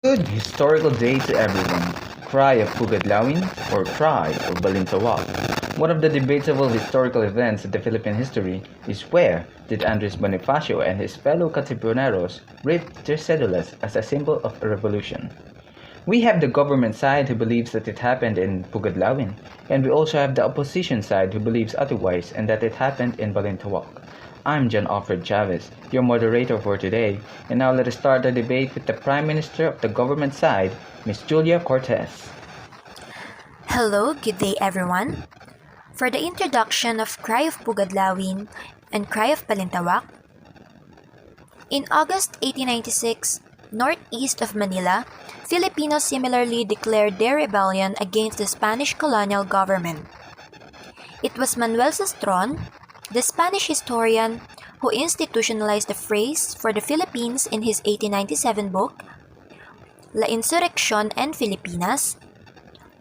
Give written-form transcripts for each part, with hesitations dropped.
Good historical day to everyone. Cry of PugadLawin or Cry of Balintawak. One of the debatable historical events in the Philippine history is where did Andres Bonifacio and his fellow Katipuneros rip their cedulas as a symbol of a revolution. We have the government side who believes that it happened in PugadLawin, and we also have the opposition side who believes otherwise and that it happened in Balintawak. I'm John Alfred Chavez, your moderator for today, and now let us start the debate with the Prime Minister of the government side, Ms. Julia Cortez. Hello, good day everyone. For the introduction of Cry of PugadLawin and Cry of Balintawak, in August 1896, northeast of Manila, Filipinos similarly declared their rebellion against the Spanish colonial government. It was Manuel Sastron, the Spanish historian, who institutionalized the phrase for the Philippines in his 1897 book, La Insurrección en Filipinas.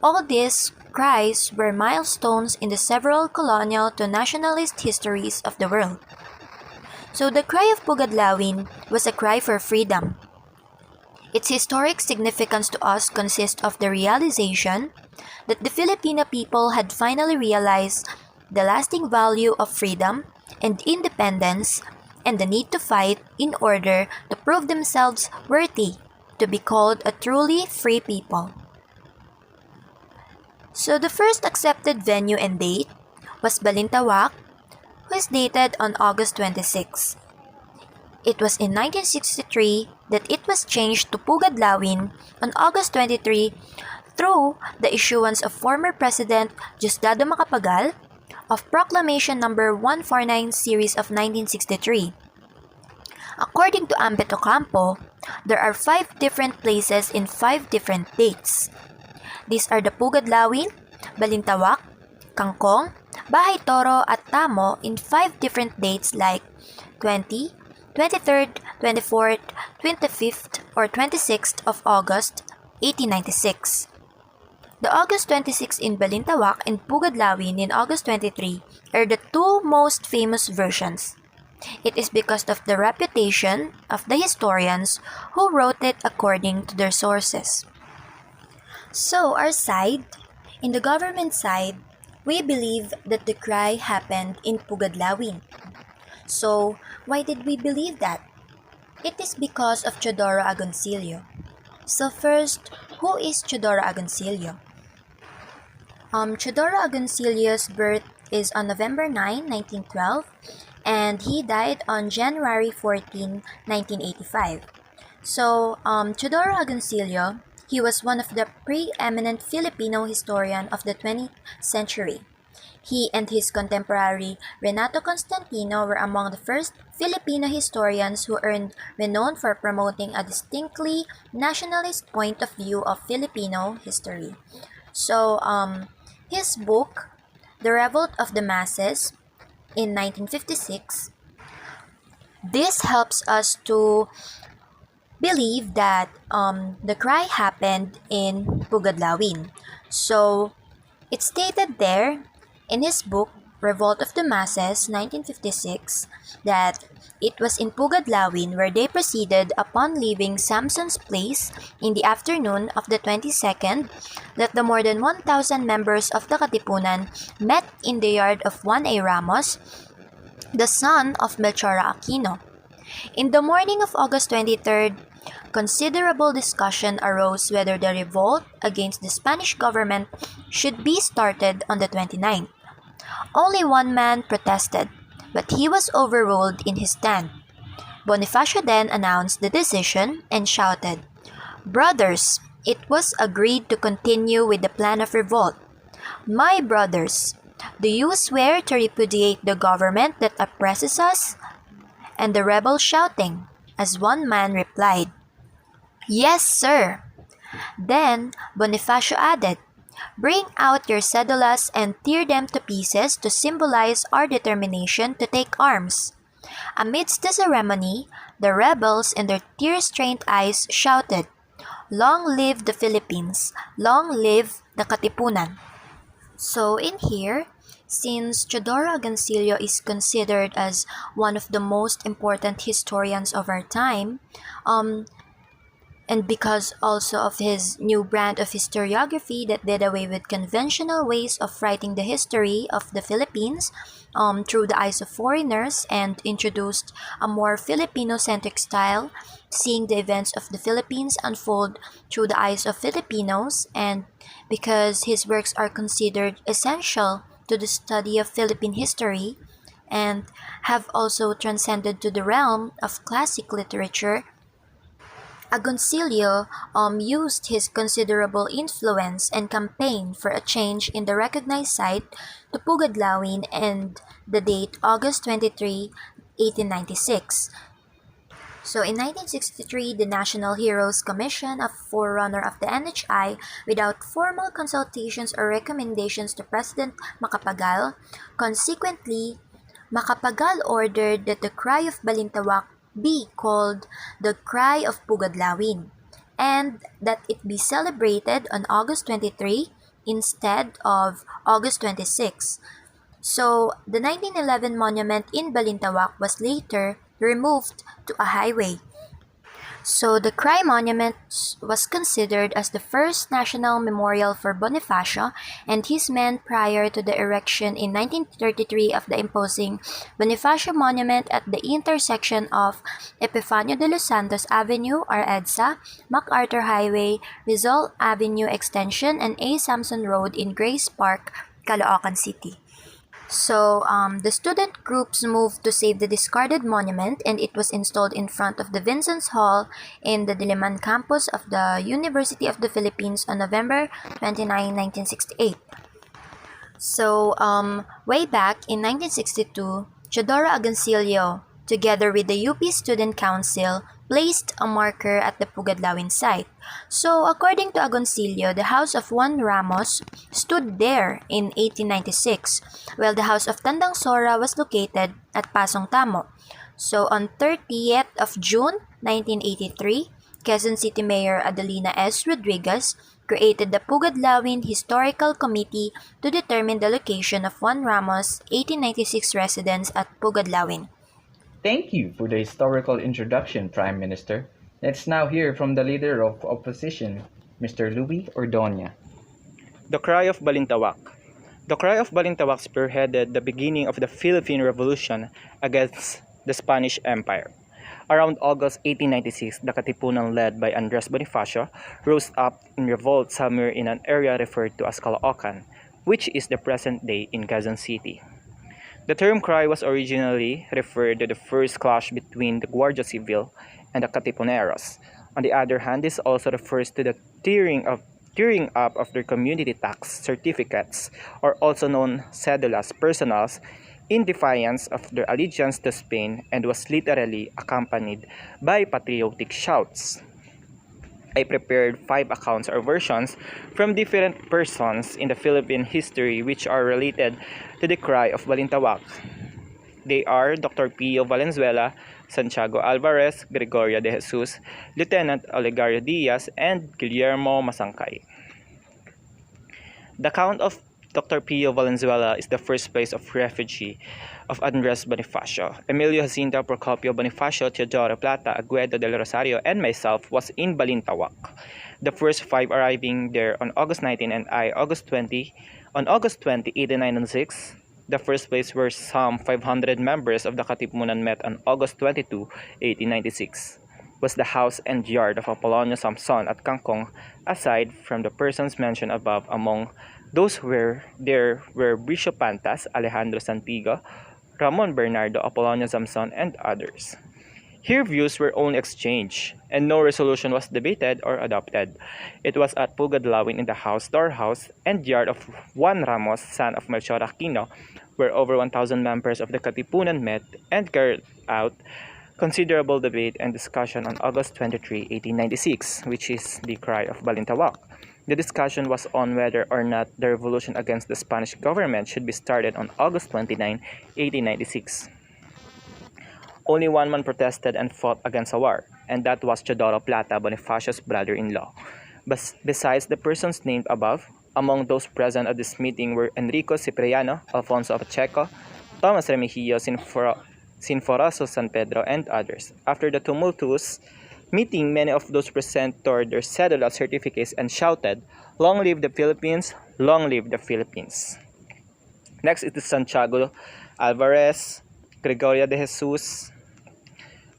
All these cries were milestones in the several colonial to nationalist histories of the world. So the cry of PugadLawin was a cry for freedom. Its historic significance to us consists of the realization that the Filipino people had finally realized the lasting value of freedom and independence and the need to fight in order to prove themselves worthy to be called a truly free people. So the first accepted venue and date was Balintawak, who is dated on August 26. It was in 1963 that it was changed to PugadLawin on August 23 through the issuance of former President Diosdado Macapagal of Proclamation No. 149 series of 1963. According to Ambet Ocampo, there are 5 different places in 5 different dates. These are the PugadLawin, Balintawak, Kangkong, Bahay Toro at Tamo in 5 different dates like 20, 23rd, 24th, 25th, or 26th of August, 1896. The August 26 in Balintawak and PugadLawin in August 23 are the 2 most famous versions. It is because of the reputation of the historians who wrote it according to their sources. So our side, in the government side, we believe that the cry happened in PugadLawin. So why did we believe that? It is because of Teodoro Agoncillo. So first, who is Teodoro Agoncillo? Teodoro Agoncillo's birth is on November 9, 1912, and he died on January 14, 1985. So, Teodoro Agoncillo, he was one of the preeminent Filipino historian of the 20th century. He and his contemporary Renato Constantino were among the first Filipino historians who earned renown for promoting a distinctly nationalist point of view of Filipino history. So, his book, The Revolt of the Masses, in 1956, this helps us to believe that the cry happened in PugadLawin. So, it stated there in his book, Revolt of the Masses, 1956, that it was in PugadLawin where they proceeded upon leaving Samson's Place in the afternoon of the 22nd that the more than 1,000 members of the Katipunan met in the yard of Juan A. Ramos, the son of Melchora Aquino. In the morning of August 23rd, considerable discussion arose whether the revolt against the Spanish government should be started on the 29th. Only one man protested, but he was overruled in his stand. Bonifacio then announced the decision and shouted, "Brothers, it was agreed to continue with the plan of revolt. My brothers, do you swear to repudiate the government that oppresses us?" And the rebels shouting, as one man replied, "Yes, sir." Then Bonifacio added, "Bring out your cedulas and tear them to pieces to symbolize our determination to take arms." Amidst the ceremony, the rebels in their tear-stained eyes shouted, "Long live the Philippines! Long live the Katipunan!" So in here, since Teodoro Agoncillo is considered as one of the most important historians of our time, and because also of his new brand of historiography that did away with conventional ways of writing the history of the Philippines through the eyes of foreigners and introduced a more Filipino-centric style, seeing the events of the Philippines unfold through the eyes of Filipinos, and because his works are considered essential to the study of Philippine history and have also transcended to the realm of classic literature. Agoncillo used his considerable influence and campaign for a change in the recognized site to PugadLawin and the date August 23, 1896. So in 1963, the National Heroes Commission, a forerunner of the NHI, without formal consultations or recommendations to President Macapagal, consequently, Macapagal ordered that the cry of Balintawak be called the Cry of Pugadlawin, and that it be celebrated on August 23 instead of August 26. So the 1911 monument in Balintawak was later removed to a highway. So the Cry Monument was considered as the first national memorial for Bonifacio and his men prior to the erection in 1933 of the imposing Bonifacio Monument at the intersection of Epifanio de los Santos Avenue or EDSA, MacArthur Highway, Rizal Avenue Extension, and A. Sampson Road in Grace Park, Caloocan City. So the student groups moved to save the discarded monument, and it was installed in front of the Vincent's Hall in the Diliman campus of the University of the Philippines on November 29, 1968. So way back in 1962, Teodoro Agoncillo, together with the UP Student Council, placed a marker at the Pugadlawin site. So according to Agoncillo, the house of Juan Ramos stood there in 1896, while the house of Tandang Sora was located at Pasong Tamo. So on 30th of June 1983, Quezon City Mayor Adelina S. Rodriguez created the Pugadlawin Historical Committee to determine the location of Juan Ramos' 1896 residence at Pugadlawin. Thank you for the historical introduction, Prime Minister. Let's now hear from the Leader of Opposition, Mr. Louis Ordonez. The Cry of Balintawak. The Cry of Balintawak spearheaded the beginning of the Philippine Revolution against the Spanish Empire. Around August 1896, the Katipunan led by Andres Bonifacio rose up in revolt somewhere in an area referred to as Caloocan, which is the present day in Quezon City. The term cry was originally referred to the first clash between the Guardia Civil and the Katipuneros. On the other hand, this also refers to the tearing up of their community tax certificates, or also known cedulas personals, in defiance of their allegiance to Spain, and was literally accompanied by patriotic shouts. I prepared 5 accounts or versions from different persons in the Philippine history which are related to the cry of Balintawak. They are Dr. Pio Valenzuela, Santiago Alvarez, Gregoria de Jesus, Lieutenant Olegario Diaz, and Guillermo Masangkay. The account of Dr. Pio Valenzuela is the first place of refugee of Andres Bonifacio. Emilio Jacinto Procopio Bonifacio, Teodoro Plata, Aguedo del Rosario, and myself was in Balintawak. The first 5 arriving there on August 19 and I August 20. On August 20, 1896, the first place where some 500 members of the Katipunan met on August 22, 1896, was the house and yard of Apolonio Samson at Kangkong. Aside from the persons mentioned above, among those who were there were Bricio Pantas, Alejandro Santiago, Ramon Bernardo, Apolonio Samson, and others. Here views were only exchanged, and no resolution was debated or adopted. It was at Pugadlawin in the house, storehouse, and yard of Juan Ramos, son of Melchor Aquino, where over 1,000 members of the Katipunan met and carried out considerable debate and discussion on August 23, 1896, which is the cry of Balintawak. The discussion was on whether or not the revolution against the Spanish government should be started on August 29, 1896. Only one man protested and fought against a war, and that was Teodoro Plata, Bonifacio's brother-in-law. Besides the persons named above, among those present at this meeting were Enrico Cipriano, Alfonso Pacheco, Thomas Remigio, Sinforoso San Pedro, and others. After the tumultuous Meeting, many of those present tore their cedula certificates and shouted, "Long live the Philippines! Long live the Philippines!" Next is Santiago Alvarez, Gregoria de Jesus,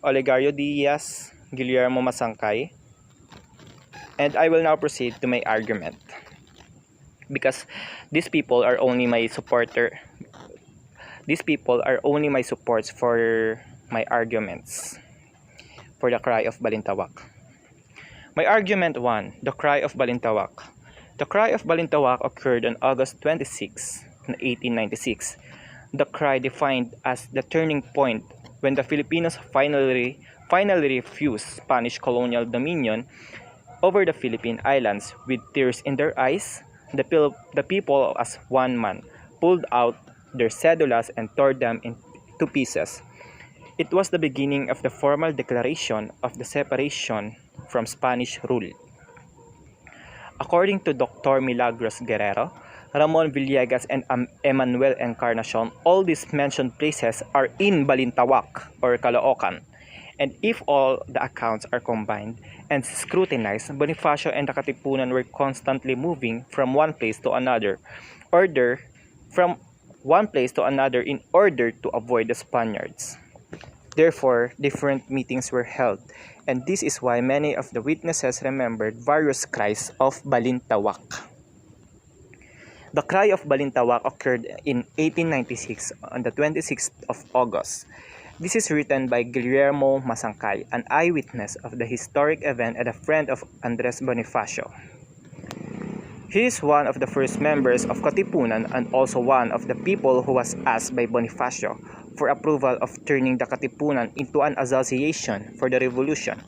Olegario Diaz, Guillermo Masangkay. And I will now proceed to my argument. Because these people are only my supports for my arguments for the cry of Balintawak. My argument 1, the cry of Balintawak. The cry of Balintawak occurred on August 26, 1896. The cry defined as the turning point when the Filipinos finally refused Spanish colonial dominion over the Philippine Islands. With tears in their eyes, the people as one man pulled out their cedulas and tore them into pieces. It was the beginning of the formal declaration of the separation from Spanish rule. According to Dr. Milagros Guerrero, Ramon Villegas, and Emmanuel Encarnacion, all these mentioned places are in Balintawak or Caloocan. And if all the accounts are combined and scrutinized, Bonifacio and the Katipunan were constantly moving from one place to another in order to avoid the Spaniards. Therefore, different meetings were held, and this is why many of the witnesses remembered various cries of Balintawak. The cry of Balintawak occurred in 1896 on the 26th of August. This is written by Guillermo Masangkay, an eyewitness of the historic event and a friend of Andres Bonifacio. He is one of the first members of Katipunan and also one of the people who was asked by Bonifacio for approval of turning the Katipunan into an association for the revolution.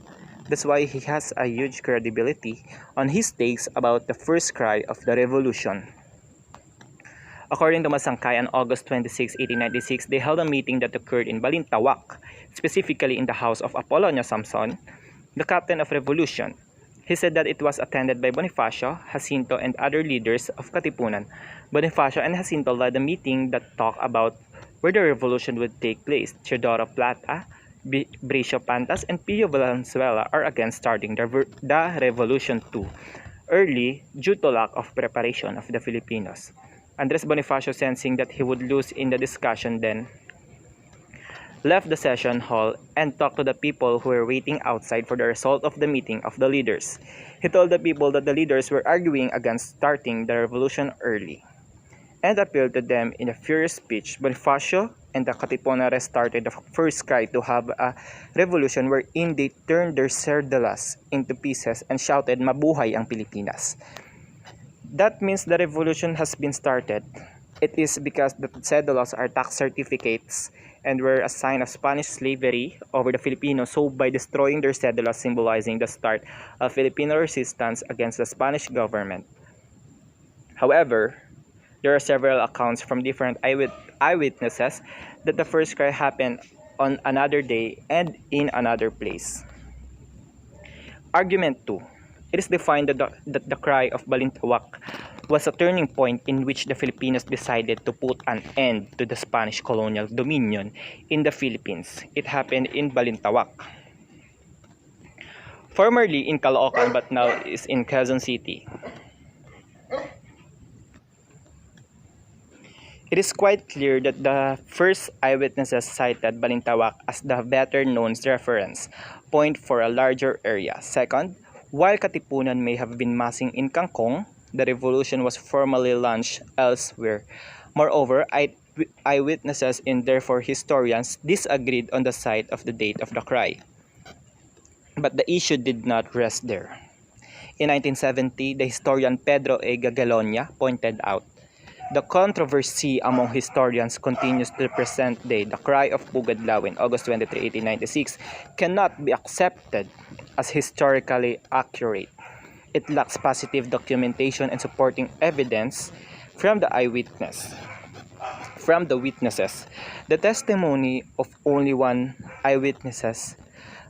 That's why he has a huge credibility on his takes about the first cry of the revolution. According to Masangkay, on August 26, 1896, they held a meeting that occurred in Balintawak, specifically in the house of Apolonio Samson, the captain of revolution. He said that it was attended by Bonifacio, Jacinto, and other leaders of Katipunan. Bonifacio and Jacinto led a meeting that talked about where the revolution would take place. Teodoro Plata, Bricio Pantas, and Pio Valenzuela are against starting the revolution too early due to lack of preparation of the Filipinos. Andres Bonifacio, sensing that he would lose in the discussion, then left the session hall and talked to the people who were waiting outside for the result of the meeting of the leaders. He told the people that the leaders were arguing against starting the revolution early, and appealed to them in a furious speech. Bonifacio and the Katipunan started the first cry to have a revolution wherein they turned their cedulas into pieces and shouted, "Mabuhay ang Pilipinas." That means the revolution has been started. It is because the cedulas are tax certificates and were a sign of Spanish slavery over the Filipinos, so by destroying their cedulas symbolizing the start of Filipino resistance against the Spanish government. However, there are several accounts from different eyewitnesses that the first cry happened on another day and in another place. Argument 2. It is defined that the cry of Balintawak was a turning point in which the Filipinos decided to put an end to the Spanish colonial dominion in the Philippines. It happened in Balintawak, formerly in Caloocan but now is in Quezon City. It is quite clear that the first eyewitnesses cited Balintawak as the better known reference point for a larger area. Second, while Katipunan may have been massing in Kangkong, the revolution was formally launched elsewhere. Moreover, eyewitnesses and therefore historians disagreed on the site of the date of the cry. But the issue did not rest there. In 1970, the historian Pedro A. Gagalonia pointed out, the controversy among historians continues to the present day. The cry of PugadLawin, August 23, 1896, cannot be accepted as historically accurate. It lacks positive documentation and supporting evidence from the witnesses. The testimony of only one eyewitness,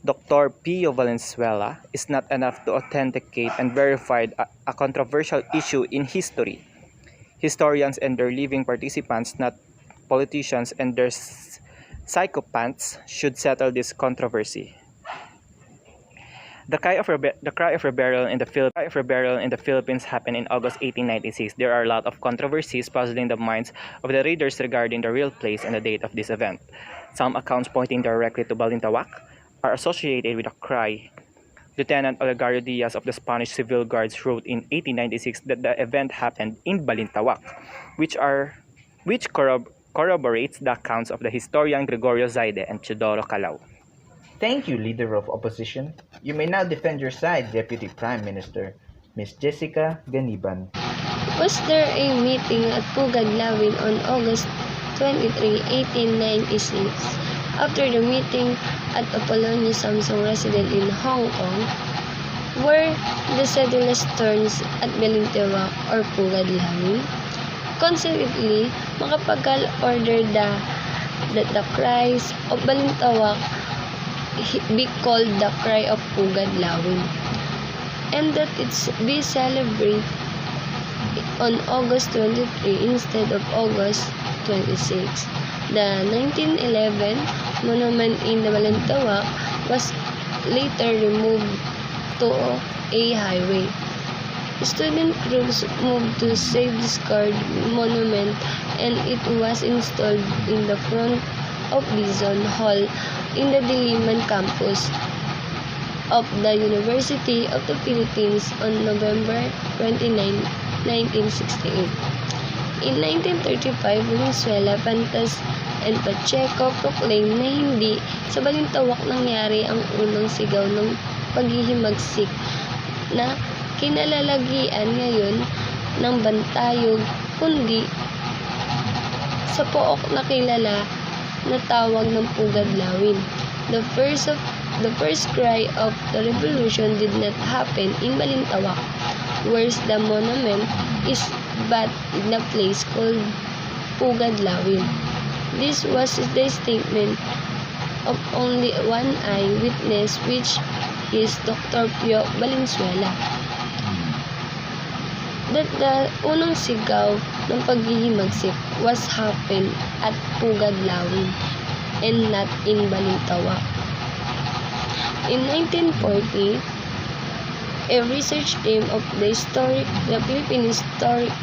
Dr. Pio Valenzuela, is not enough to authenticate and verify a controversial issue in history. Historians and their living participants, not politicians and their psychopaths, should settle this controversy. The cry of rebellion in the Philippines happened in August 1896. There are a lot of controversies puzzling the minds of the readers regarding the real place and the date of this event. Some accounts pointing directly to Balintawak are associated with a cry. Lieutenant Olegario Diaz of the Spanish Civil Guards wrote in 1896 that the event happened in Balintawak, which corroborates the accounts of the historian Gregorio Zaide and Teodoro Calao. Thank you, Leader of Opposition. You may now defend your side, Deputy Prime Minister, Ms. Jessica Ganiban. Was there a meeting at PugadLawin on August 23, 1896? After the meeting at Apolonio Samsung residence in Hong Kong, were the settlers turns at Balintawak or PugadLawin? Consequently, Makapagal ordered that the cries of Balintawak be called the cry of PugadLawin, and that it be celebrated on August 23 instead of August 26. The 1911 monument in the Balintawak was later removed to a highway. Student groups moved to save this card monument, and it was installed in the front of Bison Hall in the Diliman campus of the University of the Philippines on November 29, 1968. In 1935, Valenzuela, Pantas, and Pacheco proclaimed na hindi sa Balintawak nangyari ang unang sigaw ng paghihimagsik na kinalalagian ngayon ng Bantayog, kundi sa pook na kilala na tawag ng PugadLawin. The first cry of the revolution did not happen in Balintawak, where the monument is but in a place called PugadLawin. This was the statement of only one eyewitness, which is Dr. Pio Valenzuela, that the unang sigaw ng paghihimagsik was happened at PugadLawin and not in Balintawak. In 1940, a research team of the Philippine Historical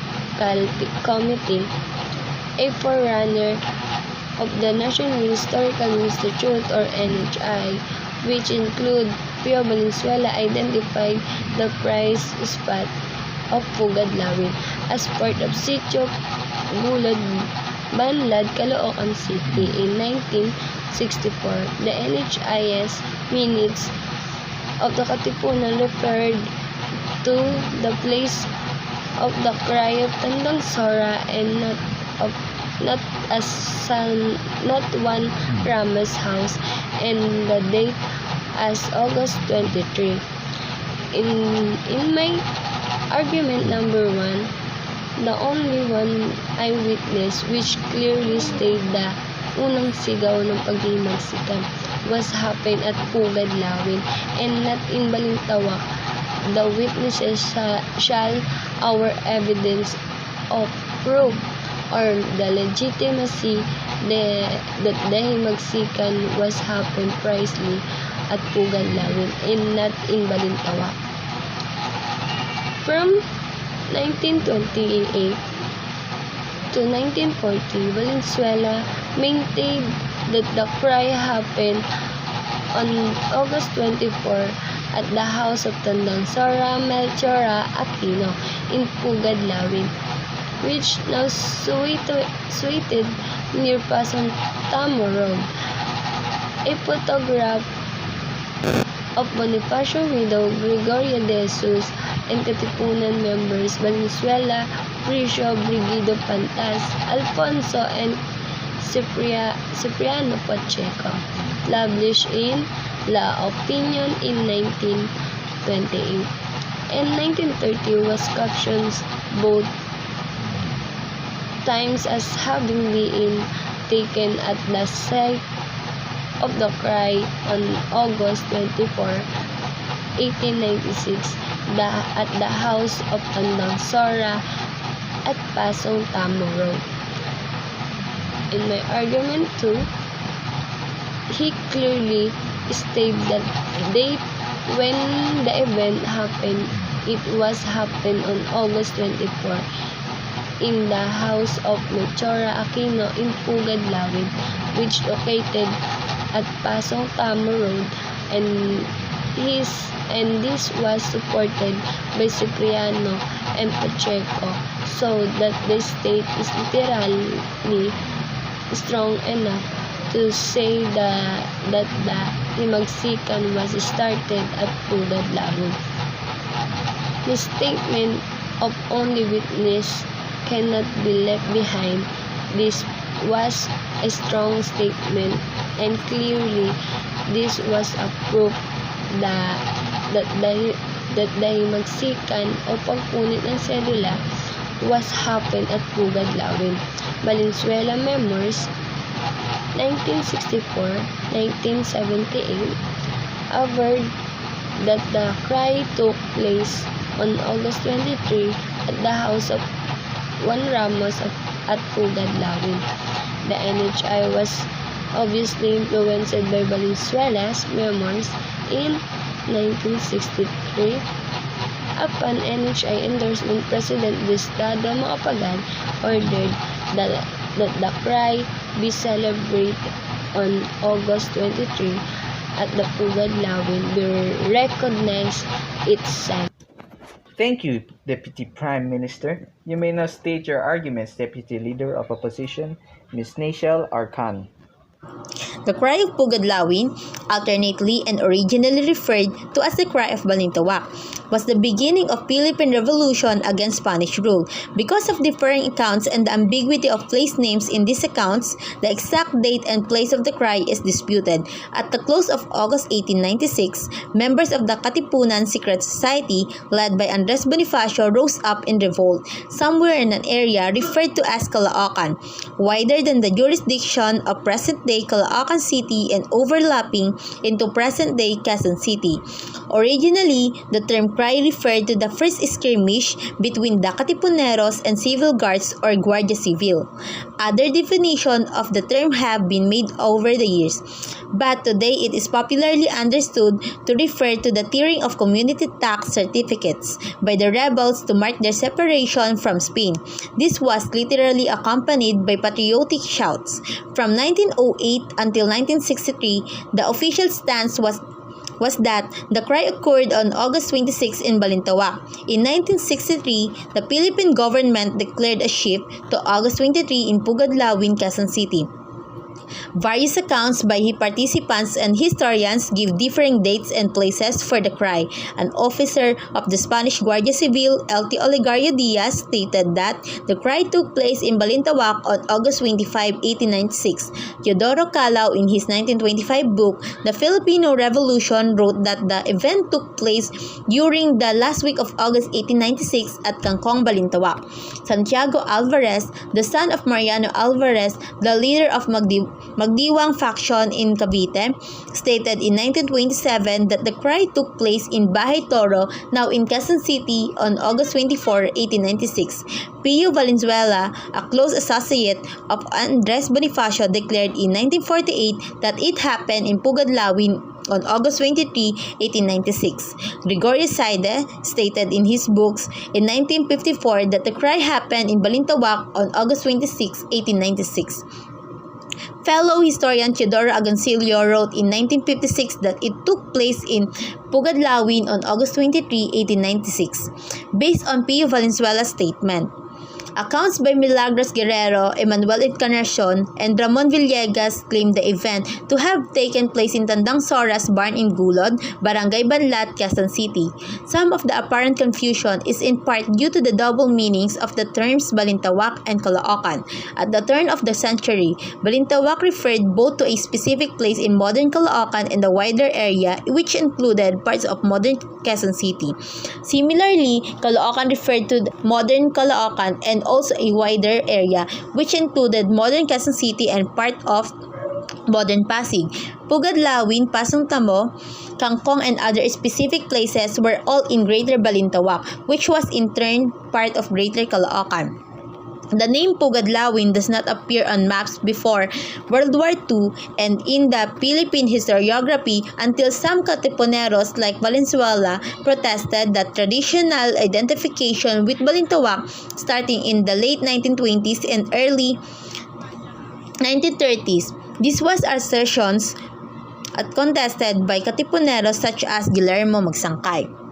Committee, a forerunner of the National Historical Institute or NHI, which include Pio Valenzuela, identified the prize spot of PugadLawin as part of Sitio Gulod, Banlad, Caloocan City in 1964. The NHIS minutes of the Katipunan referred to the place of the cry of Tandang Sora and not one Rama's house, and the date as August 23. In my argument number 1, the only one eyewitness which clearly stated the unang sigaw ng paghihimaksikan was happened at PugadLawin and not in Balintawak. The witnesses shall our evidence of proof or the legitimacy that the himagsikan was happened precisely at PugadLawin and not in Balintawak. From 1928 to 1940, Valenzuela maintained that the cry happened on August 24 at the house of Tandang Sora Melchora Aquino in PugadLawin, which now situated near Pasong Tamo Road. A photograph of Bonifacio widow Gregoria de Jesus and Katipunan members Valenzuela, Pricio, Brigido Pantas, Alfonso, and Cipriano Pacheco, published in La Opinion in 1928. And 1930 was captioned both times as having been taken at the site of the cry on August 24, 1896, at the house of Tandang Sora at Pasong Tamo Road. In my argument 2, he clearly stated that date When the event happened, it was happened on August 24 in the house of Melchora Aquino in PugadLawin, which located at Pasong Tamo Road, and this was supported by Cipriano and Pacheco, so that the state is literally strong enough to say that the himagsikan was started at PugadLawin. The statement of only witness cannot be left behind. This was a strong statement, and clearly this was a proof that the himagsikan o pagpunit ng sedula was happened at PugadLawin. Valenzuela Memoirs, 1964-1978, averred that the cry took place on August 23 at the house of Juan Ramos at PugadLawin. The NHI was obviously influenced by Valenzuela's memoirs in 1963. Upon NHI endorsement, President Diosdado Macapagal ordered that the cry be celebrated on August 23 at the PugadLawin be recognized its site. Thank you, Deputy Prime Minister. You may now state your arguments, Deputy Leader of Opposition, Ms. Nachel Arcan. The cry of PugadLawin, alternately and originally referred to as the cry of Balintawak, was the beginning of Philippine Revolution against Spanish rule. Because of differing accounts and the ambiguity of place names in these accounts, the exact date and place of the cry is disputed. At the close of August 1896, members of the Katipunan Secret Society, led by Andres Bonifacio, rose up in revolt somewhere in an area referred to as Caloocan, wider than the jurisdiction of present-day Caloocan City and overlapping into present-day Quezon City. Originally, the term cry referred to the first skirmish between the Katipuneros and civil guards or Guardia Civil. Other definitions of the term have been made over the years, but today it is popularly understood to refer to the tearing of community tax certificates by the rebels to mark their separation from Spain. This was literally accompanied by patriotic shouts. From 1908 until 1963, the official stance was that the cry occurred on August 26 in Balintawak. In 1963, the Philippine government declared a shift to August 23 in PugadLawin, Quezon City. Various accounts by participants and historians give differing dates and places for the cry. An officer of the Spanish Guardia Civil, L.T. Olegario Diaz, stated that the cry took place in Balintawak on August 25, 1896. Teodoro Calao, in his 1925 book, The Filipino Revolution, wrote that the event took place during the last week of August 1896 at Kangkong, Balintawak. Santiago Alvarez, the son of Mariano Alvarez, the leader of Magdiwang faction in Cavite, stated in 1927 that the cry took place in Bahay Toro, now in Quezon City, on August 24, 1896. Pio Valenzuela, a close associate of Andres Bonifacio, declared in 1948 that it happened in PugadLawin on August 23, 1896. Gregorio Saide stated in his books in 1954 that the cry happened in Balintawak on August 26, 1896. Fellow historian Teodoro Agoncillo wrote in 1956 that it took place in PugadLawin on August 23, 1896, based on Pio Valenzuela's statement. Accounts by Milagros Guerrero, Emmanuel Encarnacion, and Ramon Villegas claim the event to have taken place in Tandang Sora's barn in Gulod, Barangay Banlat, Quezon City. Some of the apparent confusion is in part due to the double meanings of the terms Balintawak and Caloocan. At the turn of the century, Balintawak referred both to a specific place in modern Caloocan and the wider area, which included parts of modern Quezon City. Similarly, Caloocan referred to modern Caloocan and also a wider area, which included modern Quezon City and part of modern Pasig. PugadLawin, Pasong Tamo, Kangkong, and other specific places were all in Greater Balintawak, which was in turn part of Greater Caloocan. The name PugadLawin does not appear on maps before World War II and in the Philippine historiography until some Katipuneros like Valenzuela protested that traditional identification with Balintawak starting in the late 1920s and early 1930s. This was assertions contested by Katipuneros such as Guillermo Magsangkay.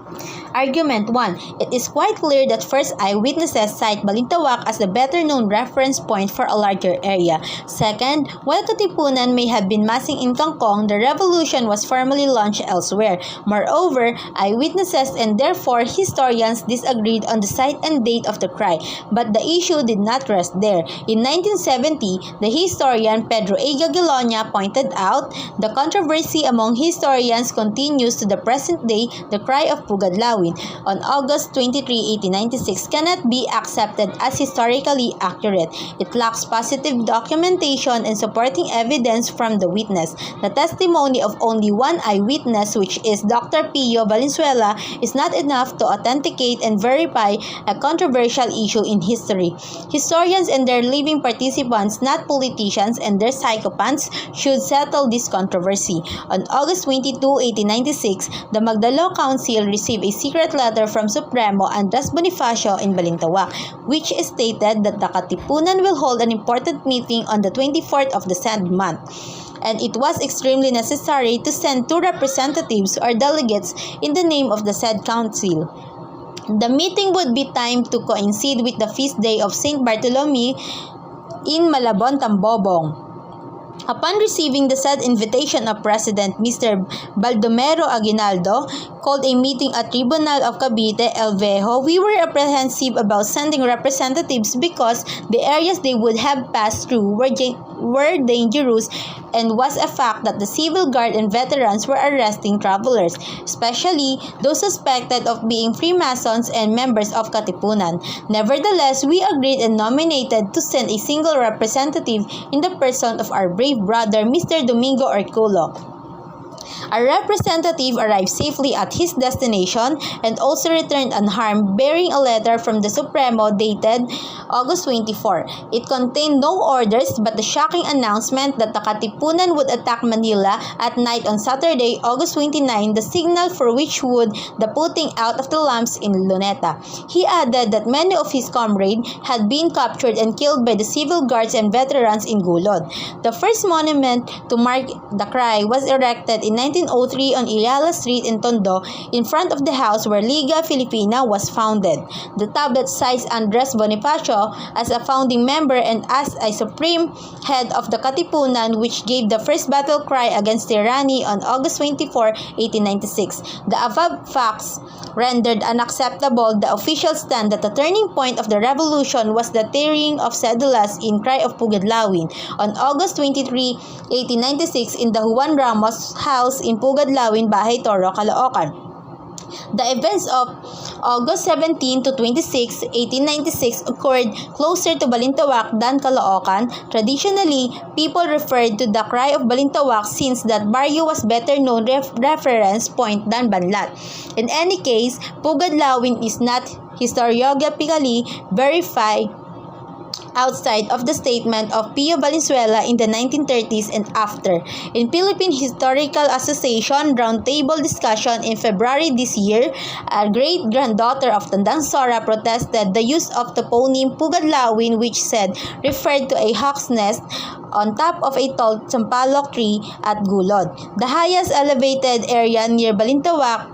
Argument 1. It is quite clear that first eyewitnesses cite Balintawak as the better-known reference point for a larger area. Second, while Katipunan may have been massing in Kangkong, the revolution was formally launched elsewhere. Moreover, eyewitnesses and therefore historians disagreed on the site and date of the cry, but the issue did not rest there. In 1970, the historian Pedro A. Gagilonia pointed out, the controversy among historians continues to the present day. The cry of PugadLawin on August 23, 1896 cannot be accepted as historically accurate. It lacks positive documentation and supporting evidence from the witness. The testimony of only one eyewitness, which is Dr. Pio Valenzuela, is not enough to authenticate and verify a controversial issue in history. Historians and their living participants, not politicians and their sycophants, should settle this controversy. On August 22, 1896, the Magdalo Council received a secret letter from Supremo Andres Bonifacio in Balintawak, which stated that the Katipunan will hold an important meeting on the 24th of the said month, and it was extremely necessary to send 2 representatives or delegates in the name of the said council. The meeting would be timed to coincide with the feast day of Saint Bartholomew in Malabon, Tambobong. Upon receiving the said invitation of President Mr. Baldomero Aguinaldo, called a meeting at Tribunal of Cavite, El Vejo, we were apprehensive about sending representatives because the areas they would have passed through were dangerous, and was a fact that the civil guard and veterans were arresting travelers, especially those suspected of being Freemasons and members of Katipunan. Nevertheless, we agreed and nominated to send a single representative in the person of our brave brother, Mr. Domingo Orculo. A representative arrived safely at his destination and also returned unharmed, bearing a letter from the Supremo dated August 24. It contained no orders but the shocking announcement that the Katipunan would attack Manila at night on Saturday, August 29, the signal for which would the putting out of the lamps in Luneta. He added that many of his comrades had been captured and killed by the civil guards and veterans in Gulod. The first monument to mark the cry was erected in 1903 on Iliala Street in Tondo, in front of the house where Liga Filipina was founded. The tablet cites Andres Bonifacio as a founding member and as a supreme head of the Katipunan, which gave the first battle cry against tyranny on August 24, 1896. The above facts rendered unacceptable the official stand that the turning point of the revolution was the tearing of cedulas in Cry of PugadLawin on August 23, 1896 in the Juan Ramos House in PugadLawin, Bahay Toro, Caloocan. The events of August 17 to 26, 1896 occurred closer to Balintawak than Caloocan. Traditionally, people referred to the Cry of Balintawak since that barrio was better known reference point than Banlat. In any case, PugadLawin is not historiographically verified outside of the statement of Pio Valenzuela in the 1930s and after. In Philippine Historical Association roundtable discussion in February this year, a great-granddaughter of Tandang Sora protested the use of toponym PugadLawin, which said referred to a hawk's nest on top of a tall sampalok tree at Gulod, the highest elevated area near Balintawak.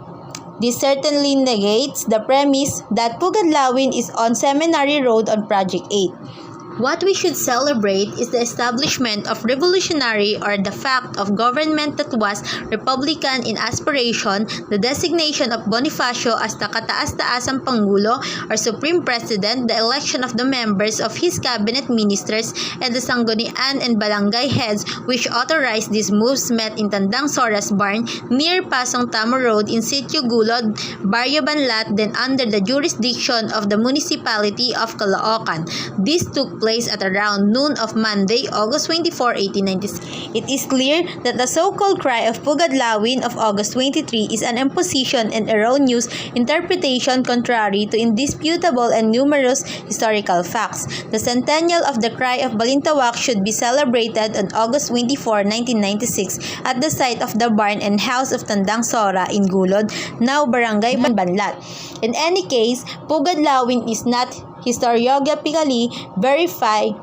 This certainly negates the premise that PugadLawin is on Seminary Road on Project 8. What we should celebrate is the establishment of revolutionary or the fact of government that was republican in aspiration, the designation of Bonifacio as the kataas-taasang Pangulo or Supreme President, the election of the members of his cabinet ministers, and the sanggunian and barangay heads which authorized these moves met in Tandang Sora's barn near Pasong Tamo Road in Sitio Gulod, Barrio Banlat, then under the jurisdiction of the municipality of Caloocan. This took place place at around noon of Monday, August 24, 1896. It is clear that the so-called cry of PugadLawin of August 23 is an imposition and erroneous interpretation contrary to indisputable and numerous historical facts. The centennial of the cry of Balintawak should be celebrated on August 24, 1996 at the site of the barn and house of Tandang Sora in Gulod, now Barangay Banlat. In any case, PugadLawin is not historiographically verified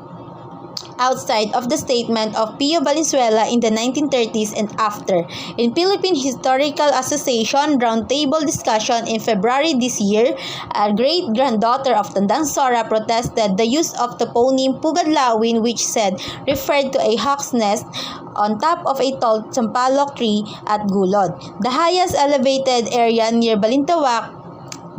outside of the statement of Pio Valenzuela in the 1930s and after. In Philippine Historical Association roundtable discussion in February this year, a great-granddaughter of Tandang Sora protested the use of toponym PugadLawin, which said referred to a hawk's nest on top of a tall sampalok tree at Gulod, the highest elevated area near Balintawak.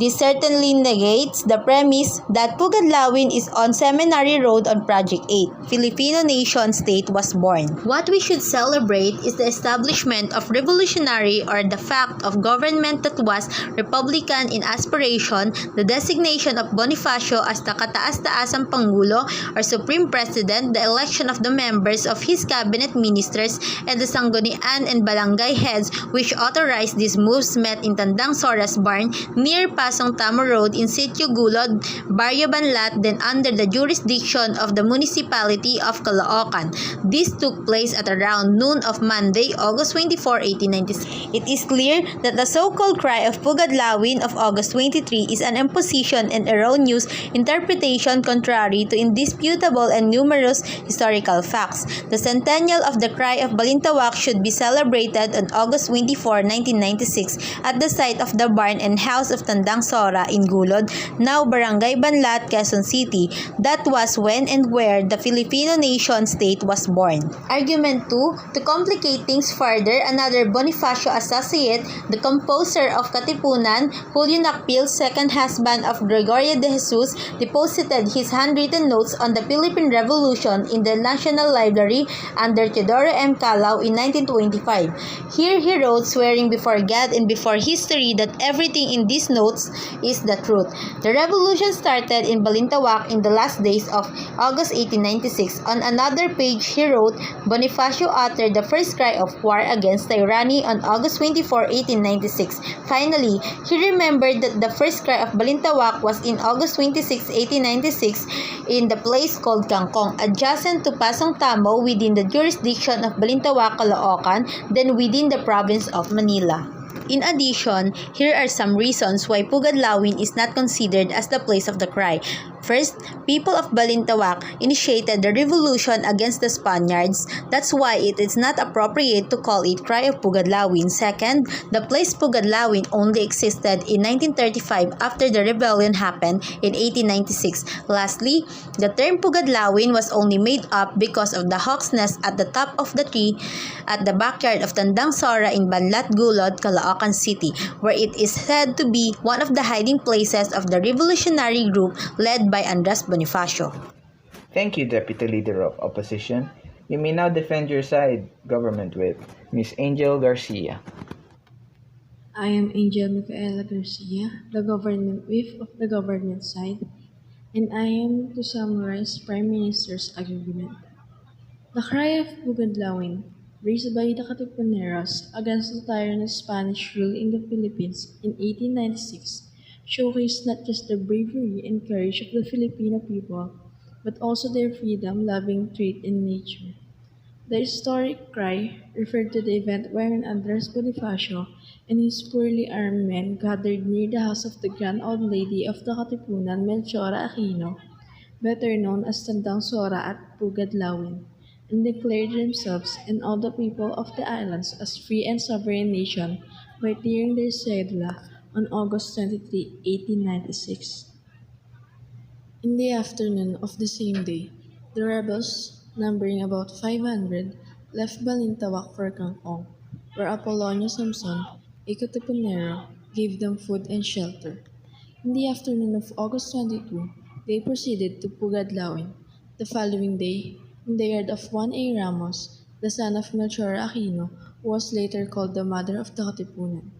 This certainly negates the premise that PugadLawin is on Seminary Road on Project 8. Filipino nation state was born. What we should celebrate is the establishment of revolutionary or the fact of government that was republican in aspiration, the designation of Bonifacio as the kataas-taasang Pangulo or Supreme President, the election of the members of his cabinet ministers, and the sanggunian and barangay heads which authorized these moves met in Tandang Sora's barn near Pasong Tamo Road in Sitio Gulod, Barrio Banlat, then under the jurisdiction of the municipality of Caloocan. This took place at around noon of Monday, August 24, 1896. It is clear that the so-called cry of PugadLawin of August 23 is an imposition and erroneous interpretation contrary to indisputable and numerous historical facts. The centennial of the cry of Balintawak should be celebrated on August 24, 1996 at the site of the barn and house of Tandang Sora in Gulod, now Barangay Banlat, Quezon City. That was when and where the Filipino nation state was born. Argument 2. To complicate things further, another Bonifacio associate, the composer of Katipunan, Julio Nakpil's second husband of Gregorio de Jesus, deposited his handwritten notes on the Philippine Revolution in the National Library under Teodoro M. Calao in 1925. Here he wrote, swearing before God and before history that everything in these notes is the truth. The revolution started in Balintawak in the last days of August 1896. On another page he wrote, Bonifacio uttered the first cry of war against tyranny on August 24, 1896. Finally, he remembered that the first cry of Balintawak was in August 26, 1896 in the place called Kangkong, adjacent to Pasong Tamo within the jurisdiction of Balintawak, Caloocan, then within the province of Manila. In addition, here are some reasons why PugadLawin is not considered as the place of the cry. First, people of Balintawak initiated the revolution against the Spaniards. That's why it is not appropriate to call it Cry of PugadLawin. Second, the place PugadLawin only existed in 1935 after the rebellion happened in 1896. Lastly, the term PugadLawin was only made up because of the hawk's nest at the top of the tree at the backyard of Tandang Sora in Banlat Gulod, Caloocan City, where it is said to be one of the hiding places of the revolutionary group led by Andres Bonifacio. Thank you, Deputy Leader of Opposition. You may now defend your side, Government Whip, Ms. Angel Garcia. I am Angel Micaela Garcia, the Government Whip of the government side, and I am to summarize Prime Minister's argument. The cry of PugadLawin, raised by the Katipuneros against the tyrant of Spanish rule in the Philippines in 1896, showcased not just the bravery and courage of the Filipino people, but also their freedom-loving trait in nature. The historic cry referred to the event wherein Andres Bonifacio and his poorly armed men gathered near the house of the Grand Old Lady of the Katipunan, Melchora Aquino, better known as Tandang Sora at PugadLawin, and declared themselves and all the people of the islands as free and sovereign nation by tearing their cedula on August 23, 1896. In the afternoon of the same day, the rebels, numbering about 500, left Balintawak for Kangkong, where Apolonio Samson, a Katipunero, gave them food and shelter. In the afternoon of August 22, they proceeded to Pugadlawin. The following day, in the yard of Juan A. Ramos, the son of Melchor Aquino, who was later called the mother of the Katipunan,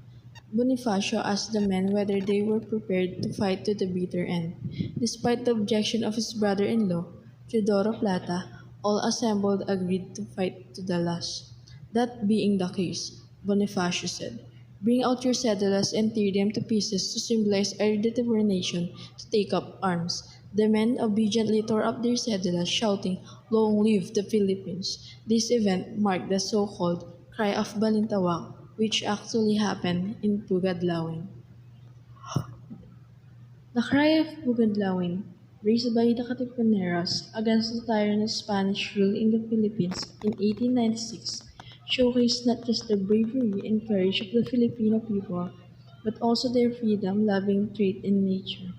Bonifacio asked the men whether they were prepared to fight to the bitter end. Despite the objection of his brother-in-law, Teodoro Plata, all assembled agreed to fight to the last. That being the case, Bonifacio said, "Bring out your cédulas and tear them to pieces to symbolize our determination to take up arms." The men obediently tore up their cédulas, shouting, "Long live the Philippines!" This event marked the so-called Cry of Balintawak, which actually happened in PugadLawin. The cry of PugadLawin, raised by the Katipuneros against the tyrant of Spanish rule in the Philippines in 1896, showcased not just the bravery and courage of the Filipino people, but also their freedom-loving trait in nature.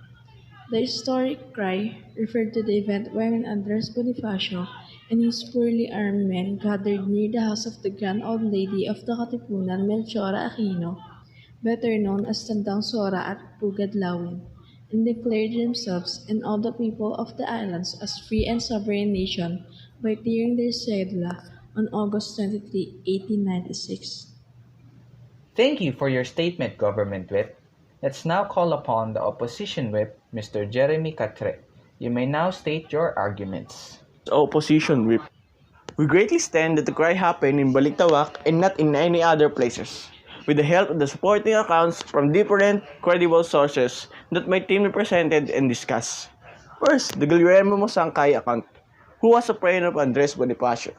The historic cry referred to the event when Andres Bonifacio and his poorly armed men gathered near the house of the Grand Old Lady of the Katipunan, Melchora Aquino, better known as Tandang Sora at Pugadlawin, and declared themselves and all the people of the islands as free and sovereign nation by tearing their cedula on August 23, 1896. Thank you for your statement, Government Whip. Let's now call upon the Opposition Whip, Mr. Jeremy Catre. You may now state your arguments. Opposition Whip. We greatly stand that the cry happened in Balintawak and not in any other places. With the help of the supporting accounts from different credible sources that my team represented and discussed. First, the Guillermo Mosangkay account, who was a friend of Andres Bonifacio.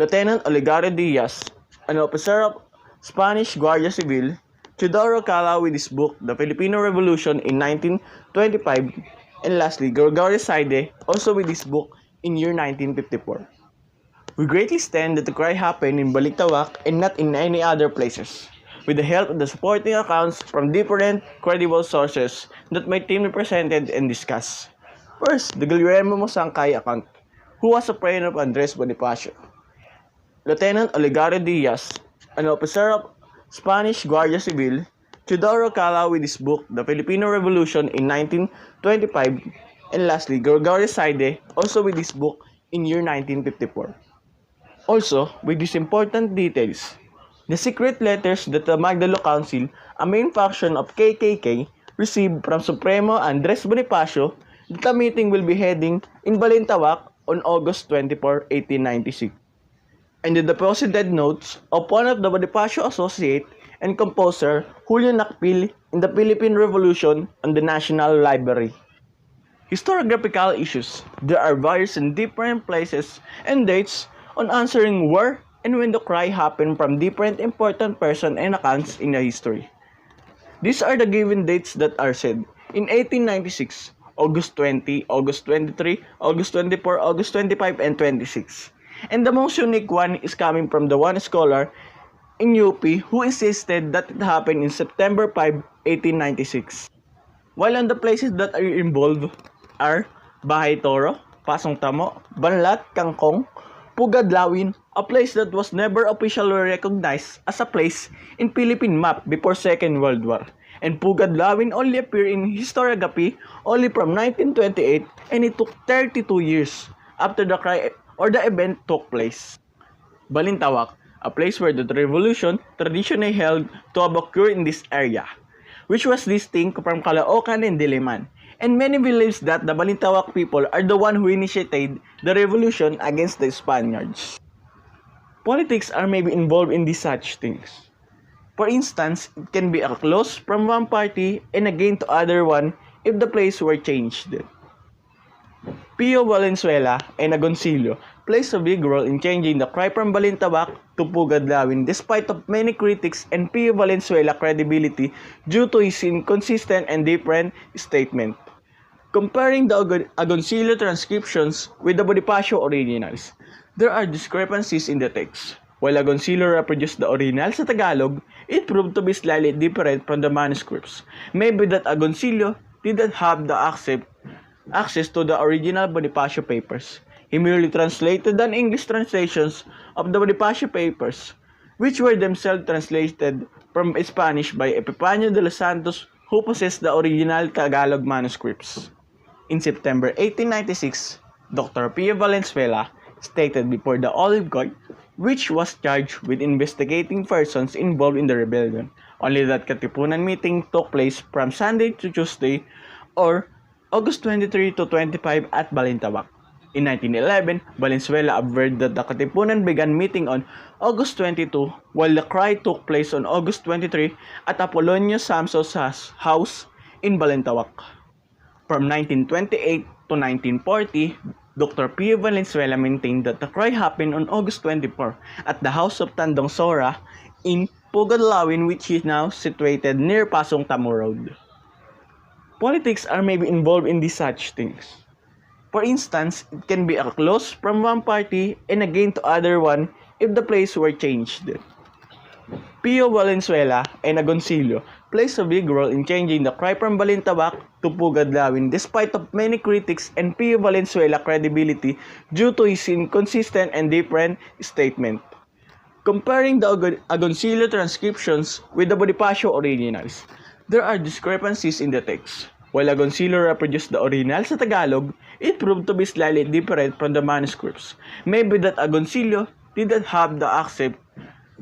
Lieutenant Olegario Diaz, an officer of Spanish Guardia Civil, Teodoro Cala with his book The Filipino Revolution in 1925, and lastly, Gregorio Saide, also with his book in year 1954. We greatly stand that the cry happened in Balintawak and not in any other places. With the help of the supporting accounts from different credible sources that my team represented and discussed. First, the Guillermo Mosangkay account, who was a friend of Andres Bonifacio. Lieutenant Olegario Diaz, an officer of Spanish Guardia Civil, Teodoro Cala with his book The Filipino Revolution in 1925, and lastly, Gregorio Saide, also with his book in year 1954. Also, with these important details, the secret letters that the Magdalo Council, a main faction of KKK, received from Supremo Andres Bonifacio that a meeting will be heading in Balintawak on August 24, 1896. And the deposited notes of one of the Bonifacio associate and composer Julio Nakpil in the Philippine Revolution on the National Library. Historiographical issues. There are various and different places and dates on answering where and when the cry happened from different important persons and accounts in the history. These are the given dates that are said. In 1896, August 20, August 23, August 24, August 25, and 26. And the most unique one is coming from the one scholar in UP who insisted that it happened in September 5, 1896. While on the places that are involved are Bahay Toro, Pasong Tamo, Banlat, Kangkong, PugadLawin, a place that was never officially recognized as a place in Philippine map before Second World War. And PugadLawin only appeared in historiography only from 1928, and it took 32 years after the cry or the event took place. Balintawak, a place where the revolution traditionally held to have occurred in this area, which was distinct from Caloocan and Diliman. And many believes that the Balintawak people are the one who initiated the revolution against the Spaniards. Politics are maybe involved in these such things. For instance, it can be a close from one party and a gain to other one if the place were changed. Pio Valenzuela and Agoncillo plays a big role in changing the cry from Balintawak to PugadLawin despite of many critics and Pio Valenzuela credibility due to his inconsistent and different statement. Comparing the Agoncillo transcriptions with the Bonifacio originals, there are discrepancies in the text. While Agoncillo reproduced the original sa Tagalog, it proved to be slightly different from the manuscripts. Maybe that Agoncillo didn't have the access to the original Bonifacio papers. He merely translated the English translations of the Bonifacio papers, which were themselves translated from Spanish by Epifanio de los Santos, who possessed the original Tagalog manuscripts. In September 1896, Dr. Pio Valenzuela stated before the Olive Court, which was charged with investigating persons involved in the rebellion, only that Katipunan meeting took place from Sunday to Tuesday or August 23 to 25 at Balintawak. In 1911, Valenzuela averred that the Katipunan began meeting on August 22, while the cry took place on August 23 at Apolonio Samso's house in Balintawak. From 1928 to 1940, Dr. Pio Valenzuela maintained that the cry happened on August 24 at the house of Tandong Sora in PugadLawin, which is now situated near Pasong Tamo Road. Politics are maybe involved in these such things. For instance, it can be a close from one party and again to other one if the place were changed. Pio Valenzuela and Agoncillo plays a big role in changing the cry from Balintawak to PugadLawin despite of many critics and Pio Valenzuela credibility due to his inconsistent and different statement. Comparing the Agoncillo transcriptions with the Bonifacio originals, there are discrepancies in the text. While Agoncillo reproduced the original sa Tagalog, it proved to be slightly different from the manuscripts. Maybe that Agoncillo didn't have the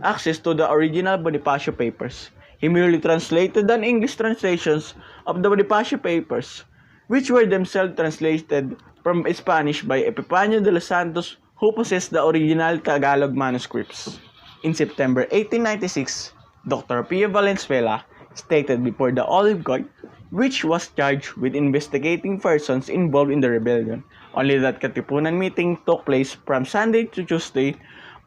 access to the original Bonifacio papers. He merely translated the English translations of the Bonifacio papers, which were themselves translated from Spanish by Epifanio de los Santos, who possessed the original Tagalog manuscripts. In September 1896, Dr. Pio Valenzuela stated before the Olive Court, which was charged with investigating persons involved in the rebellion, only that Katipunan meeting took place from Sunday to Tuesday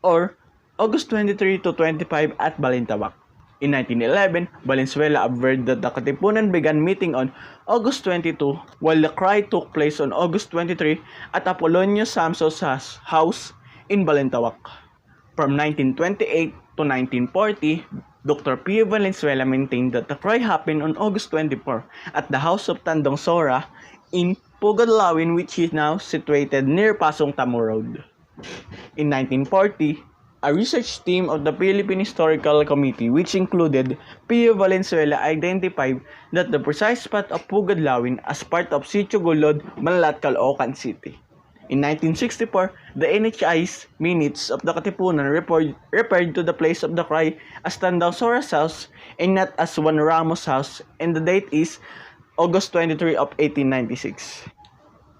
or August 23 to 25 at Balintawak. In 1911, Valenzuela averred that the Katipunan began meeting on August 22, while the cry took place on August 23 at Apolonio Samso's house in Balintawak. From 1928 to 1940, Dr. Pio Valenzuela maintained that the cry happened on August 24 at the house of Tandong Sora in PugadLawin, which is now situated near Pasong Tamo Road. In 1940, a research team of the Philippine Historical Committee, which included Pio Valenzuela, identified that the precise spot of PugadLawin as part of Sitio Gulod, Manlat, Caloocan City. In 1964, the NHI's minutes of the Katipunan referred to the place of the cry as Tandang Sora's house and not as Juan Ramos' house, and the date is August 23 of 1896.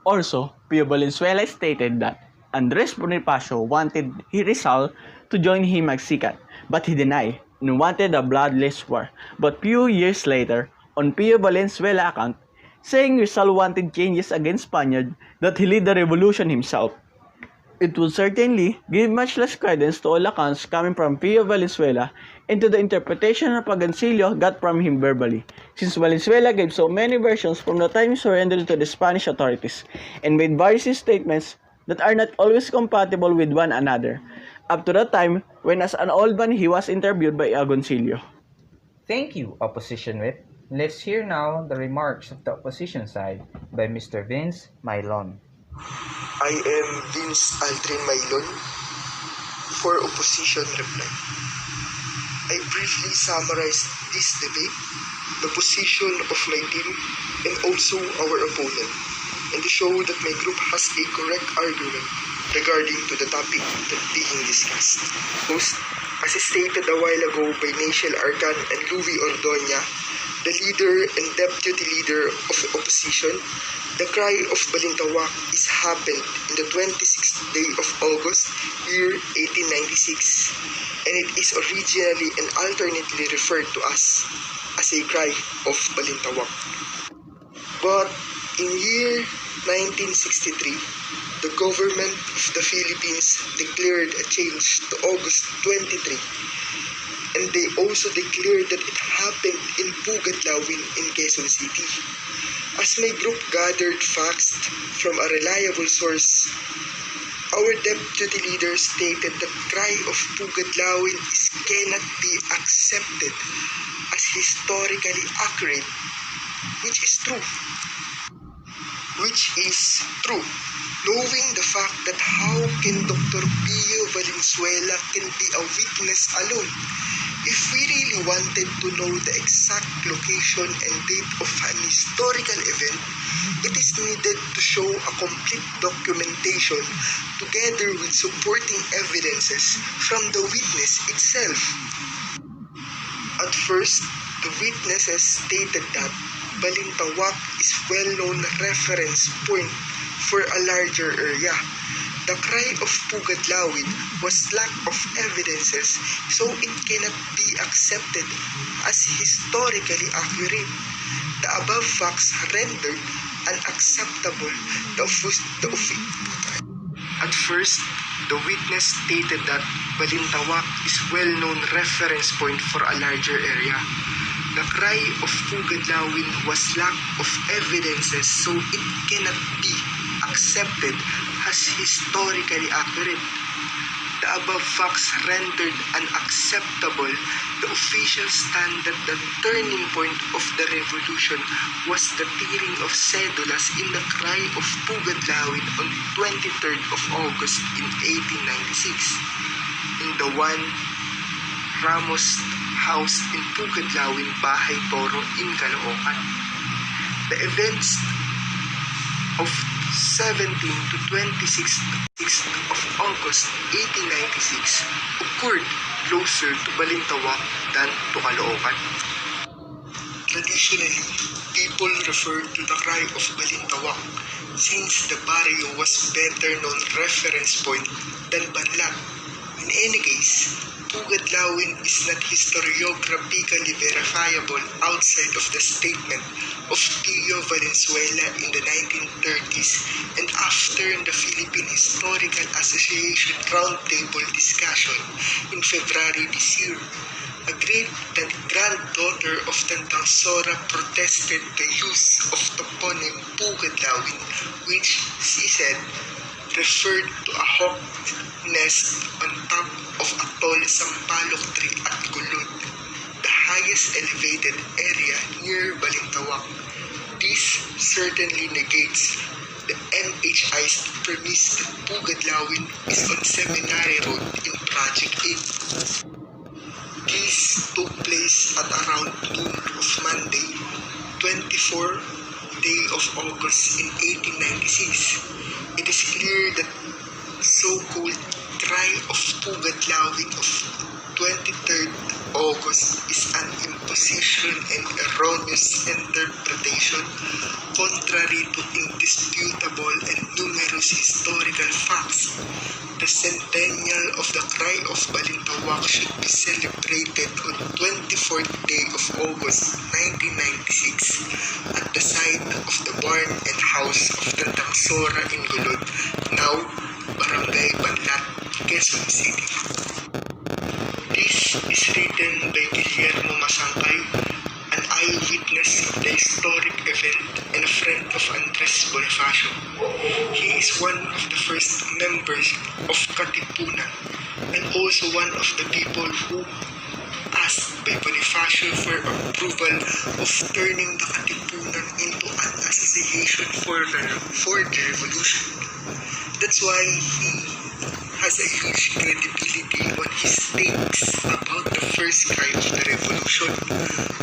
Also, Pio Valenzuela stated that Andres Bonifacio wanted Rizal to join him as Sikat, but he denied and wanted a bloodless war. But few years later, on Pio Valenzuela account, saying Rizal wanted changes against Spaniards, that he led the revolution himself. It would certainly give much less credence to all accounts coming from Pio Valenzuela and to the interpretation of Agoncillo got from him verbally, since Valenzuela gave so many versions from the time he surrendered to the Spanish authorities and made various statements that are not always compatible with one another, up to the time when as an old man he was interviewed by Agoncillo. Thank you, Opposition Whip. Let's hear now the remarks of the opposition side by Mr. Vince Mailon. I am Vince Aldrin Mailon for Opposition Reply. I briefly summarized this debate, the position of my team, and also our opponent, and to show that my group has a correct argument regarding to the topic that being discussed. First, as stated a while ago by Natiel Arcan and Louis Ordoña, the leader and deputy leader of the opposition, the cry of Balintawak is happened in the 26th day of August, year 1896, and it is originally and alternately referred to us as a cry of Balintawak. But in year 1963, the government of the Philippines declared a change to August 23, and they also declared that it happened in PugadLawin in Quezon City. As my group gathered facts from a reliable source, our deputy leader stated that cry of PugadLawin cannot be accepted as historically accurate, which is true. Knowing the fact that how can Dr. Pio Valenzuela can be a witness alone? If we really wanted to know the exact location and date of an historical event, it is needed to show a complete documentation together with supporting evidences from the witness itself. At first, the witnesses stated that Balintawak is well-known reference point for a larger area. The cry of PugadLawin was lack of evidences, so it cannot be accepted as historically accurate. The above facts rendered unacceptable At first, the witness stated that Balintawak is well-known reference point for a larger area. The cry of PugadLawin was lack of evidences, so it cannot be accepted as historically accurate. The above facts rendered unacceptable the official stand that the turning point of the revolution was the tearing of cedulas in the cry of PugadLawin on 23rd of August in 1896 in the Juan Ramos House in PugadLawin, Bahay Toro in Caloocan. The events of 17 to 26th of August 1896 occurred closer to Balintawak than to Caloocan. Traditionally, people referred to the cry of Balintawak since the barrio was better known reference point than Banlat. In any case, PugadLawin is not historiographically verifiable outside of the statement of Pio Valenzuela in the 1930s and after the Philippine Historical Association Roundtable discussion in February this year. Agreed that granddaughter of Tantang Sora protested the use of toponym PugadLawin, which, she said, referred to a hawk nest on top of Atol Sampalok tree at Gulod, the highest elevated area near Balintawak. This certainly negates the MHI's premise that PugadLawin is on Seminary Road in Project 8. This took place at around noon of Monday, 24th day of August in 1896. It is clear that so-called cry of PugadLawin of 23rd August is an imposition and erroneous interpretation contrary to indisputable and numerous historical facts. The centennial of the cry of Balintawak should be celebrated on 24th day of August 1996 at the site of the barn and house of Tantang Sora in Gulod, now Barangay Banlat, Quezon City. This is written by Guillermo Masangkay, an eyewitness of the historic event and a friend of Andres Bonifacio. He is one of the first members of Katipunan and also one of the people who asked by Bonifacio for approval of turning the Katipunan into an association for the revolution. That's why he has a huge credibility on his takes about the first cry of the revolution.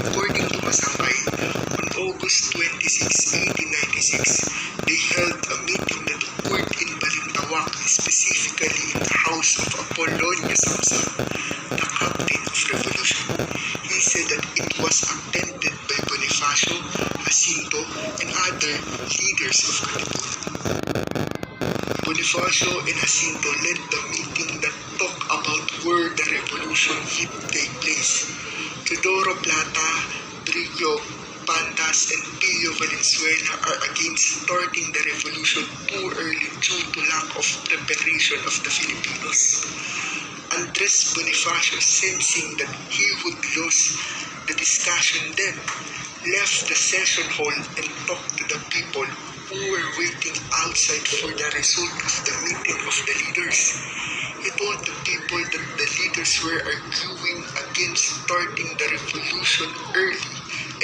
According to Masangkay, on August 26, 1896, they held a meeting that occurred in Balintawak, specifically in the house of Apollonia Samson, the captain of revolution. He said that it was attended by Bonifacio, Jacinto, and other leaders of Katipunan. Bonifacio and Jacinto led the meeting that talked about where the revolution would take place. Teodoro Plata, Brillo, Pantas, and Pio Valenzuela are against starting the revolution too early due to lack of preparation of the Filipinos. Andres Bonifacio, sensing that he would lose the discussion then, left the session hall and talked to the people who were waiting outside for the result of the meeting of the leaders. He told the people that the leaders were arguing against starting the revolution early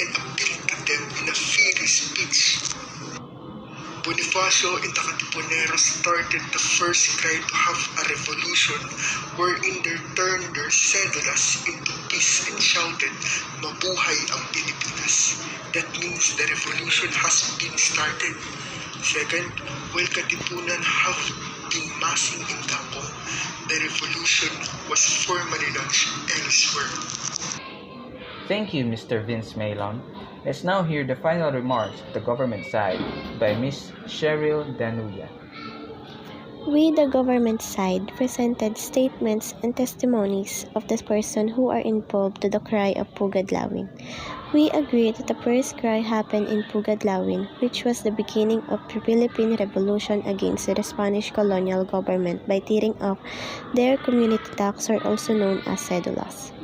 and appealed to them in a fiery speech. Bonifacio and the Katipuneros started the first cry to have a revolution, wherein they turned their cedulas into peace and shouted, "Mabuhay ang Pilipinas." That means the revolution has been started. Second, while Katipunan have been massing in Kampong, the revolution was formally launched elsewhere. Thank you, Mr. Vince Maylon. Let's now hear the final remarks of the government side by Ms. Cheryl Danuya. We, the government side, presented statements and testimonies of the persons who are involved to the cry of PugadLawin. We agree that the first cry happened in PugadLawin, which was the beginning of the Philippine Revolution against the Spanish colonial government by tearing off their community tax, or also known as cedulas.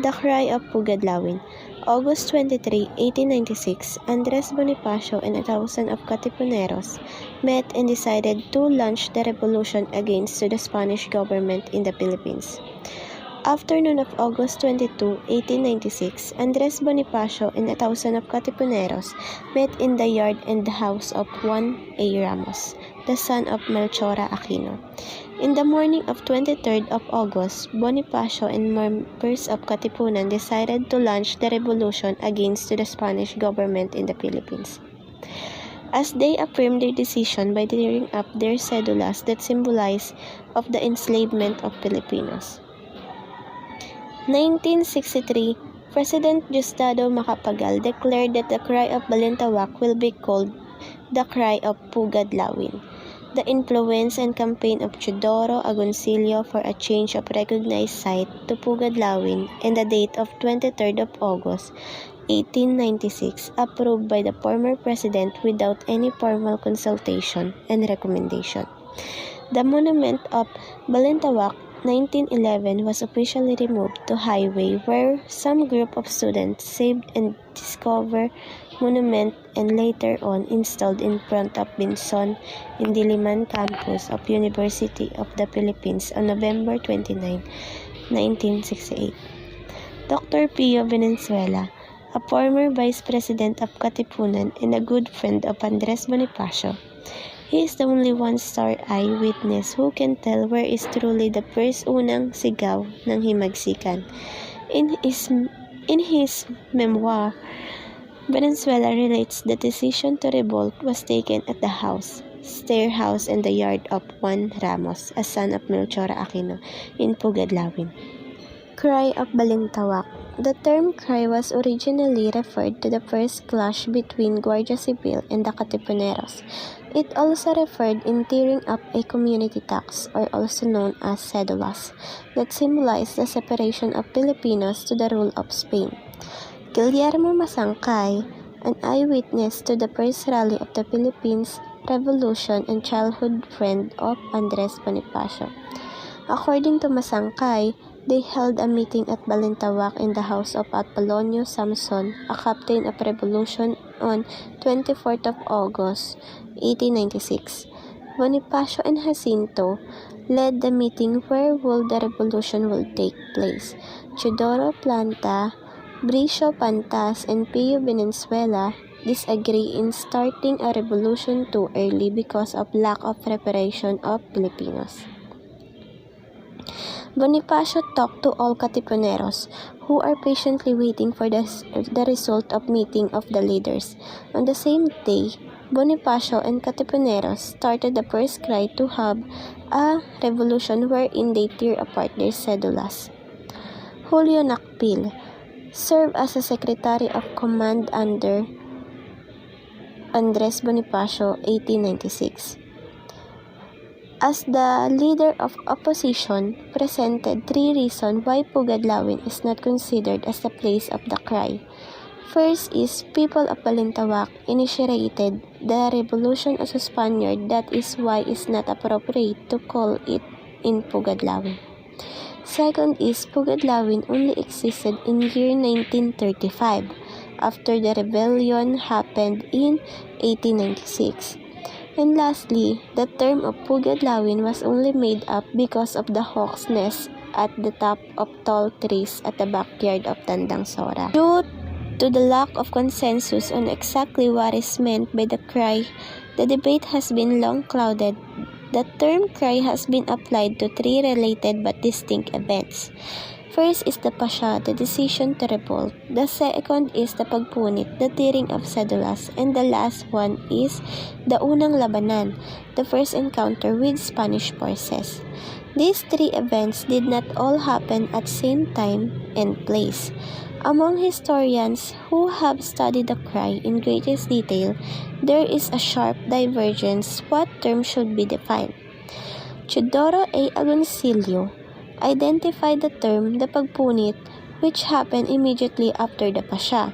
The cry of PugadLawin. August 23, 1896, Andres Bonifacio and 1,000 of Katipuneros met and decided to launch the revolution against the Spanish government in the Philippines. Afternoon of August 22, 1896, Andres Bonifacio and 1,000 of Katipuneros met in the yard and the house of Juan A. Ramos, the son of Melchora Aquino. In the morning of 23rd of August, Bonifacio and members of Katipunan decided to launch the revolution against the Spanish government in the Philippines, as they affirmed their decision by tearing up their cedulas that symbolize of the enslavement of Filipinos. 1963, President Diosdado Macapagal declared that the cry of Balintawak will be called the cry of PugadLawin. The influence and campaign of Teodoro Agoncillo for a change of recognized site to PugadLawin and the date of 23rd of August 1896, approved by the former president without any formal consultation and recommendation. The monument of Balintawak 1911 was officially removed to highway, where some group of students saved and discovered monument and later on installed in front of Binson in Diliman campus of University of the Philippines on November 29, 1968. Dr. Pio Valenzuela, a former vice president of Katipunan and a good friend of Andres Bonifacio. He is the only one-star eyewitness who can tell where is truly the first unang sigaw ng himagsikan. In his memoir, Valenzuela relates the decision to revolt was taken at the house, stair house and the yard of Juan Ramos, a son of Melchora Aquino, in PugadLawin. Cry of Balintawak. The term cry was originally referred to the first clash between Guardia Civil and the Katipuneros. It also referred in tearing up a community tax, or also known as cedulas, that symbolized the separation of Filipinos to the rule of Spain. Guillermo Masangkay, an eyewitness to the first rally of the Philippines Revolution and childhood friend of Andres Bonifacio. According to Masangkay, they held a meeting at Balintawak in the house of Apolonio Samson, a captain of revolution, on 24th of August, 1896. Bonifacio and Jacinto led the meeting where the revolution will take place. Teodoro Planta, Bricio Pantas, and Pio Valenzuela disagree in starting a revolution too early because of lack of preparation of Filipinos. Bonifacio talked to all Katipuneros, who are patiently waiting for the result of meeting of the leaders. On the same day, Bonifacio and Katipuneros started the first cry to have a revolution wherein they tear apart their cedulas. Julio Nakpil served as a secretary of command under Andres Bonifacio, 1896. As the leader of opposition, presented 3 reasons why PugadLawin is not considered as the place of the cry. First is people of Balintawak initiated the revolution as a Spaniard, that is why it's not appropriate to call it in PugadLawin. Second is PugadLawin only existed in year 1935, after the rebellion happened in 1896. And lastly, the term of PugadLawin was only made up because of the hawk's nest at the top of tall trees at the backyard of Tandang Sora. Due to the lack of consensus on exactly what is meant by the cry, the debate has been long clouded. The term cry has been applied to 3 related but distinct events. First is the pasya, the decision to revolt. The second is the pagpunit, the tearing of cedulas. And the last one is the unang labanan, the first encounter with Spanish forces. These 3 events did not all happen at same time and place. Among historians who have studied the cry in greatest detail, there is a sharp divergence what term should be defined. Teodoro A. Agoncillo identified the term the pagpunit, which happened immediately after the Pasha.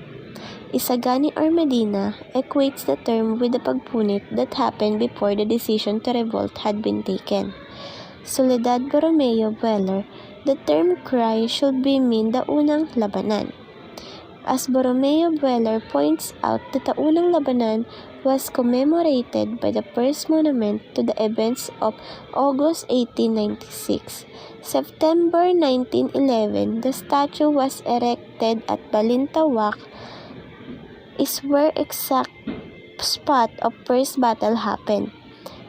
Isagani or Medina equates the term with the pagpunit that happened before the decision to revolt had been taken. Soledad Borromeo Bueller, the term cry should be mean the unang labanan. As Borromeo Bueller points out that the unang labanan was commemorated by the first monument to the events of August 1896. September 1911, the statue was erected at Balintawak, is where exact spot of first battle happened.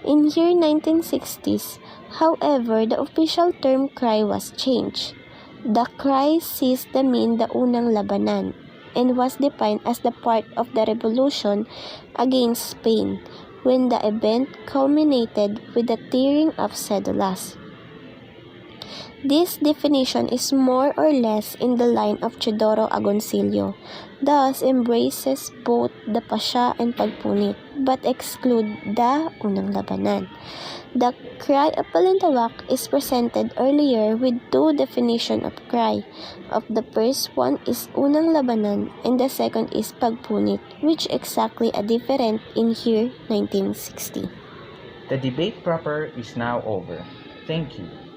In year 1960s, however, the official term cry was changed. The cry ceased to mean the unang labanan and was defined as the part of the revolution against Spain when the event culminated with the tearing of cédulas. This definition is more or less in the line of Teodoro Agoncillo, thus embraces both the Pasha and Pagpunit, but exclude the Unang Labanan. The cry of Balintawak is presented earlier with two definitions of cry. Of the first one is Unang Labanan and the second is Pagpunit, which exactly a different in year 1960. The debate proper is now over. Thank you.